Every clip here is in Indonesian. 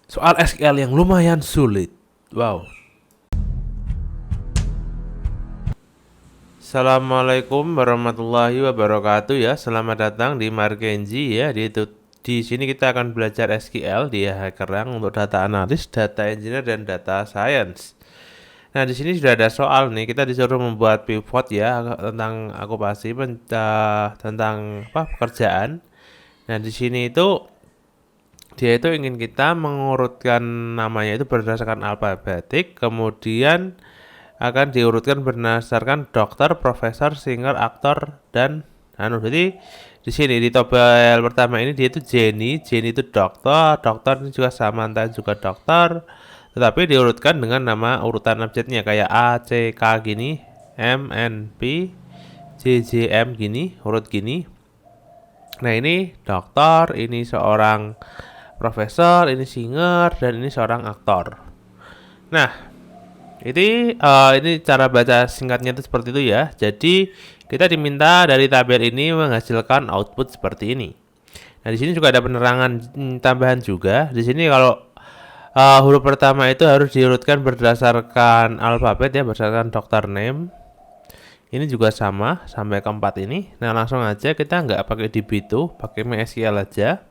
Soal SQL yang lumayan sulit. Wow. Assalamualaikum warahmatullahi wabarakatuh ya. Selamat datang di Markenzi ya. Di sini kita akan belajar SQL di Hackerrank untuk data analis, data engineer dan data science. Nah, di sini sudah ada soal nih. Kita disuruh membuat pivot ya tentang okupasi tentang pekerjaan. Nah, di sini itu dia itu ingin kita mengurutkan namanya itu berdasarkan alfabetik, kemudian akan diurutkan berdasarkan dokter, profesor, singer, aktor dan jadi di sini di tabel pertama ini dia itu Jenny itu dokter, dokter ini juga Samantha juga dokter, tetapi diurutkan dengan nama urutan abjadnya kayak A, C, K gini, M, N, P, J, J, M gini, urut gini. Nah, ini dokter, ini seorang profesor, ini singer, dan ini seorang aktor. Nah, ini cara baca singkatnya itu seperti itu ya. Jadi kita diminta dari tabel ini menghasilkan output seperti ini. Nah, di sini juga ada penerangan tambahan juga. Di sini kalau huruf pertama itu harus diurutkan berdasarkan alfabet ya, berdasarkan dokter name. Ini juga sama sampai keempat ini. Nah, langsung aja kita nggak pakai DB2, pakai MySQL aja.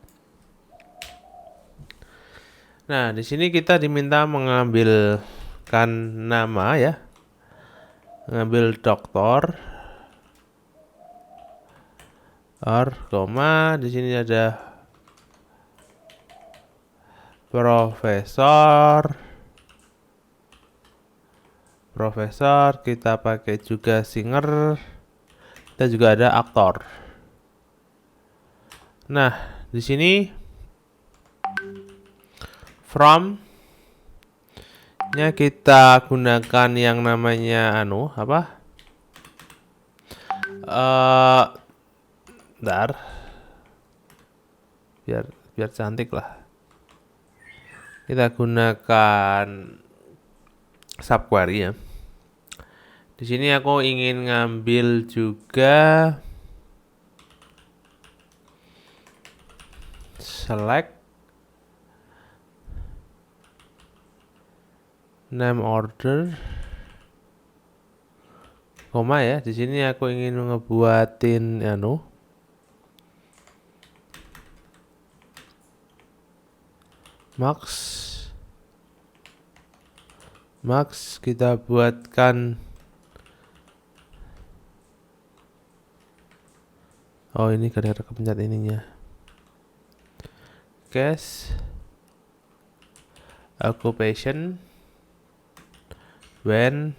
Nah, di sini kita diminta mengambilkan nama ya. Ngambil doktor koma, di sini ada profesor, kita pakai juga singer, kita juga ada aktor. Nah, di sini from nya kita gunakan yang namanya bentar, biar cantik lah. Kita gunakan subquery ya. Di sini aku ingin ngambil juga select name order koma ya. Di sini aku ingin ngebuatin max kita buatkan ini gara-gara kepencet ininya. Case occupation when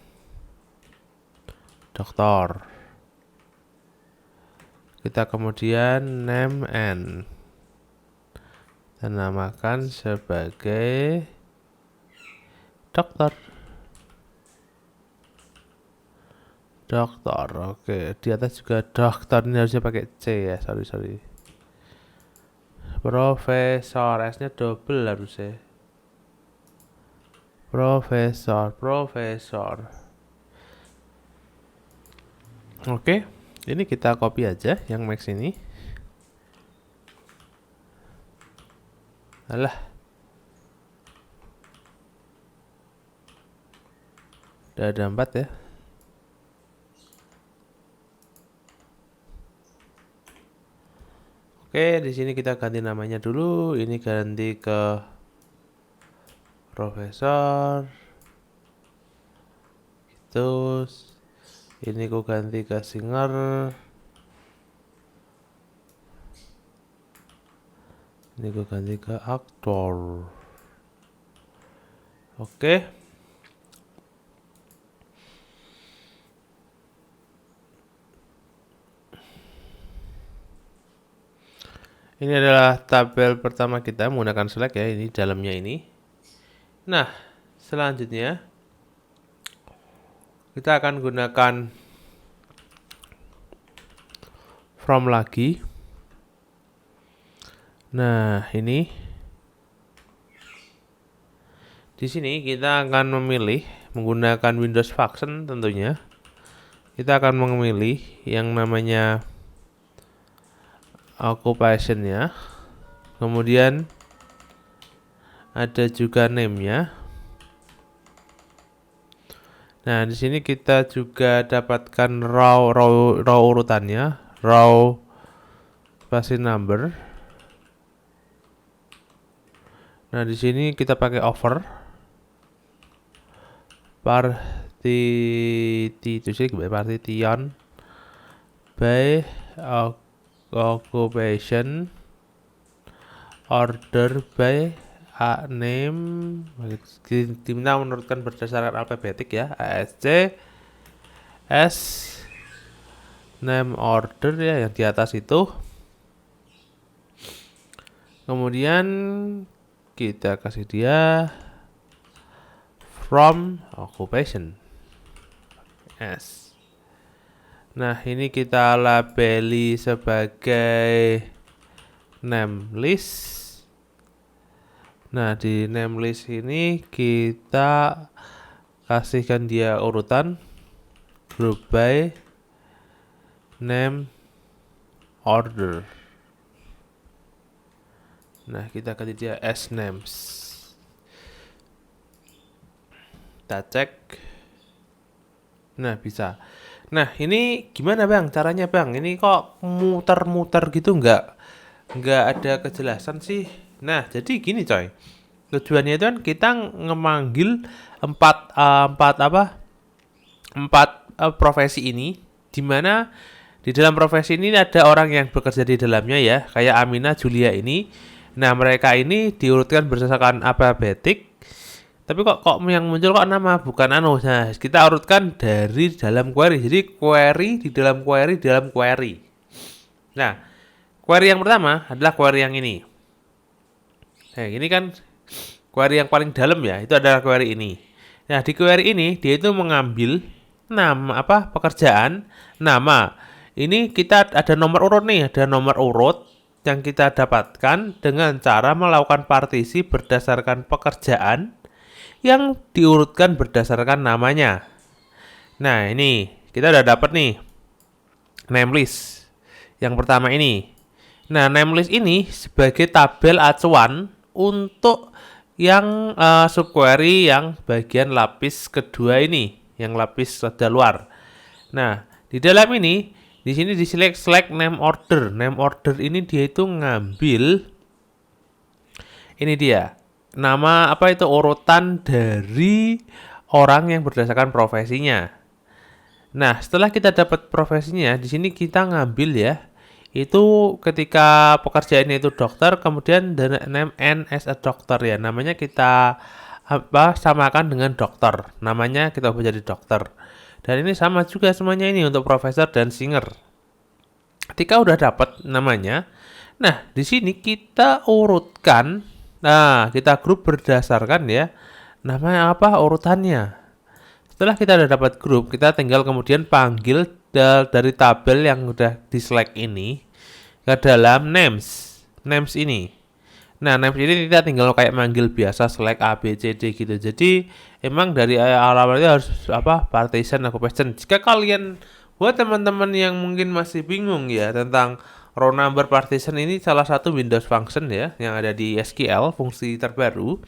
dokter. Kita kemudian name and dan namakan sebagai dokter. Oke, di atas juga dokter, ini harusnya pakai C ya, sorry. Profesor, S-nya double harusnya. Profesor. Oke, ini kita copy aja yang max ini. Alah. Udah ada 4 ya. Oke, di sini kita ganti namanya dulu. Ini ganti ke profesor. Terus ini ku ganti ke singer. Ini ku ganti ke aktor. Oke. Ini adalah tabel pertama kita menggunakan select ya, ini dalamnya ini. Nah, selanjutnya kita akan gunakan from lagi. Nah, ini di sini kita akan memilih menggunakan Windows function tentunya. Kita akan memilih yang namanya occupation ya. Kemudian ada juga name-nya. Nah, di sini kita juga dapatkan raw urutannya, raw spasi number. Nah, di sini kita pakai over partition by occupation order by name. Kita menurutkan berdasarkan alfabetik ya, ASC S name order ya yang di atas itu. Kemudian kita kasih dia from occupation S. Nah, ini kita labeli sebagai name list. Nah, di name list ini kita kasihkan dia urutan group by name order. Nah, kita kasih dia as names. Kita cek. Nah, bisa. Nah, ini gimana Bang caranya Bang? Ini kok muter-muter gitu nggak ada kejelasan sih. Nah, jadi gini coy. Tujuannya itu kan kita ngemanggil empat profesi ini, dimana di dalam profesi ini ada orang yang bekerja di dalamnya ya, kayak Amina, Julia ini. Nah, mereka ini diurutkan berdasarkan alfabetik. Tapi kok yang muncul kok nama bukan anu. Nah, kita urutkan dari dalam query. Jadi query di dalam query. Nah, query yang pertama adalah query yang ini. Nah, ini kan query yang paling dalam ya, itu adalah query ini. Nah, di query ini dia itu mengambil nama pekerjaan, nama. Ini kita ada nomor urut nih, ada nomor urut yang kita dapatkan dengan cara melakukan partisi berdasarkan pekerjaan yang diurutkan berdasarkan namanya. Nah, ini kita udah dapat nih name list yang pertama ini. Nah, name list ini sebagai tabel acuan untuk yang subquery yang bagian lapis kedua ini, yang lapis rada luar. Nah, di dalam ini, di sini di select name order. Name order ini dia itu ngambil ini dia. Nama urutan dari orang yang berdasarkan profesinya. Nah, setelah kita dapat profesinya, di sini kita ngambil ya. Itu ketika pekerjaannya itu dokter, kemudian the name and as a doctor ya, namanya kita samakan dengan dokter, namanya kita ubah jadi dokter. Dan ini sama juga semuanya ini untuk profesor dan singer. Ketika udah dapat namanya, nah di sini kita urutkan, nah kita grup berdasarkan ya namanya urutannya. Setelah kita udah dapat grup, kita tinggal kemudian panggil dari tabel yang udah di select ini ke dalam names ini. Nah, names ini kita tinggal kayak manggil biasa select A, B, C, D gitu. Jadi emang dari awalnya harus partition occupation. Jika kalian buat teman-teman yang mungkin masih bingung ya tentang row number partition, ini salah satu Windows function ya yang ada di SQL, fungsi terbaru.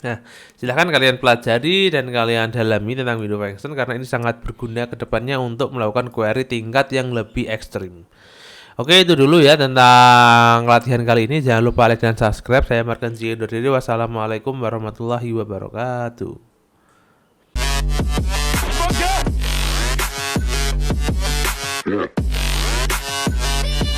Nah, silahkan kalian pelajari dan kalian dalami tentang Windows function karena ini sangat berguna ke depannya untuk melakukan query tingkat yang lebih ekstrim. Oke, itu dulu ya tentang latihan kali ini. Jangan lupa like dan subscribe. Saya Markan Zi undur diri. Wassalamualaikum warahmatullahi wabarakatuh.